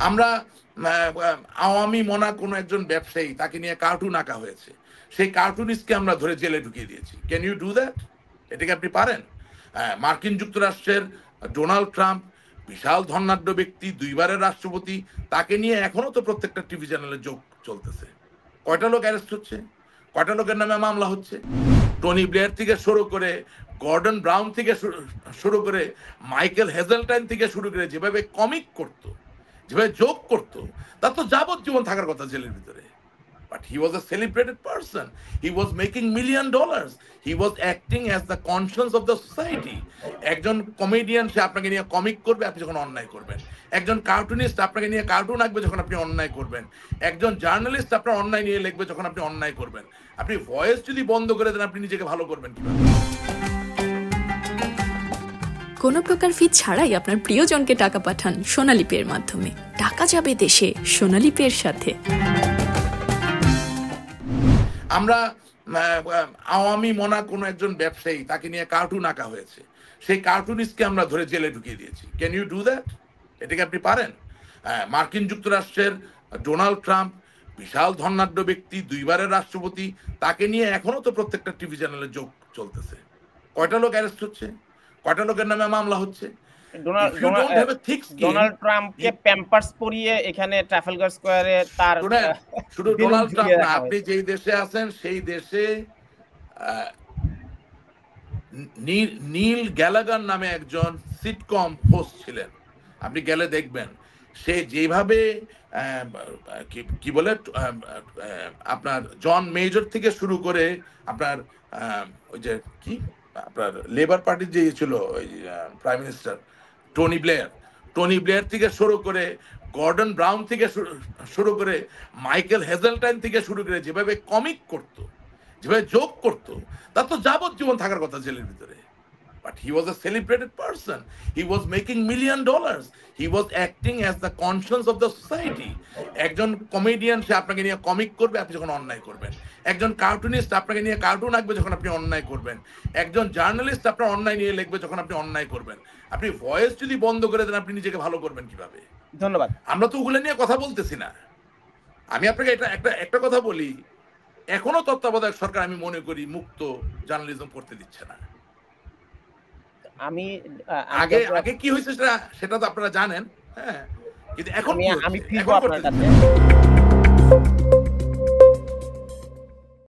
আমরা আওয়ামী মনা কোনো একজন ব্যবসায়ী, তাকে নিয়ে কার্টুন আঁকা হয়েছে, সেই কার্টুনিস্টকে আমরা ধরে জেলে ঢুকিয়ে দিয়েছি। Can you do that? এটাকে আপনি পারেন? মার্কিন যুক্তরাষ্ট্রের ডোনাল্ড ট্রাম্প, বিশাল ধনাঢ্য ব্যক্তি, 2বারের রাষ্ট্রপতি, তাকে নিয়ে এখনো তো প্রত্যেকটা টিভি চ্যানেলে যোগ চলতেছে। কয়টা লোক অ্যারেস্ট হচ্ছে, কয়টা লোকের নামে মামলা হচ্ছে। টনি ব্লেয়ার থেকে শুরু করে, গর্ডন ব্রাউন থেকে শুরু করে, মাইকেল হেজেলটাইন থেকে শুরু করে যেভাবে কমিক করতো, যেভাবে জোক করতো, তার তো যাবজ্জীবন থাকার কথা জেলের ভিতরে। But he was a celebrated person. He was making $1 million. He was acting as the conscience of the society. একজন কমেডিয়ান, সে আপনাকে নিয়ে কমিক করবে আপনি যখন অন্যায় করবেন। একজন কার্টুনিস্ট আপনাকে নিয়ে কার্টুন আঁকবে যখন আপনি অন্যায় করবেন। একজন জার্নালিস্ট আপনার অন্যায় নিয়ে লিখবে যখন আপনি অন্যায় করবেন। আপনি ভয়েস যদি বন্ধ করে দেন, আপনি নিজেকে ভালো করবেন কিভাবে? কোনো প্রকার ফি ছাড়াই আপনার প্রিয়জনকে টাকা পাঠান সোনালী পের মাধ্যমে। টাকা যাবে দেশে সোনালী পের সাথে। আমরা আওয়ামী মনা কোনো একজন ব্যবসায়ী, তাকে নিয়ে কার্টুন আঁকা হয়েছে, সেই কার্টুনিস্টকে আমরা ধরে জেলে ঢুকিয়ে দিয়েছি। Can you do that? এটাকে আপনি পারেন? মার্কিন যুক্তরাষ্ট্রের ডোনাল্ড ট্রাম্প, বিশাল ধনাঢ্য ব্যক্তি, 2বারের রাষ্ট্রপতি, তাকে নিয়ে এখনো তো প্রত্যেকটা টিভি চ্যানেলে যোগ চলতেছে। কয়টা লোক অ্যারেস্ট হচ্ছে, কয়টা লোকের নামে মামলা হচ্ছে। ডোনাল্ড ট্রাম্পকে প্যাম্পার্স পরিয়ে এখানে ট্রাফালগার স্কয়ারে তার শুধু ডোনাল্ড ট্রাম্প না, আপনি যেই দেশে আছেন সেই দেশে নীল গ্যালাগার নামে একজন সিটকম হোস্ট ছিলেন, আপনি গেলে দেখবেন। সে যেভাবে কি বলে আপনার জন মেজর থেকে শুরু করে আপনার ওই যে কি আপনার লেবার পার্টির যে ছিল ওই প্রাইম মিনিস্টার টনি ব্লেয়ার থেকে শুরু করে, গর্ডন ব্রাউন থেকে শুরু করে, মাইকেল হেজেলটাইন থেকে শুরু করে যেভাবে কমিক করতো, যেভাবে জোক করতো, তার তো যাবজ্জীবন থাকার কথা জেলের ভিতরে। But he was a celebrated person. He was making $1 million. He was acting as the conscience of the society. একজন কমেডিয়ান, সে আপনাকে নিয়ে কমিক করবে আপনি যখন অন্যায় করবেন। একজন কার্টুনিস্ট আপনাকে নিয়ে কার্টুন আঁকবে যখন আপনি অন্যায় করবেন। একজন জার্নালিস্ট আপনার অন্যায় নিয়ে লিখবে যখন আপনি অন্যায় করবেন। আপনি ভয়েস যদি বন্ধ করে দেন, আপনি নিজেকে ভালো করবেন কিভাবে? ধন্যবাদ। আমরা তো ওগুলো নিয়ে কথা বলতেছি না। আমি আপনাকে একটা কথা বলি, এখনো তত্ত্বাবধায়ক সরকার আমি মনে করি মুক্ত জার্নালিজম করতে দিচ্ছে না। আমি আগে কি হয়েছে সেটা তো আপনারা জানেন, হ্যাঁ, কিন্তু এখন আমি ফিরবো আপনার কাছে।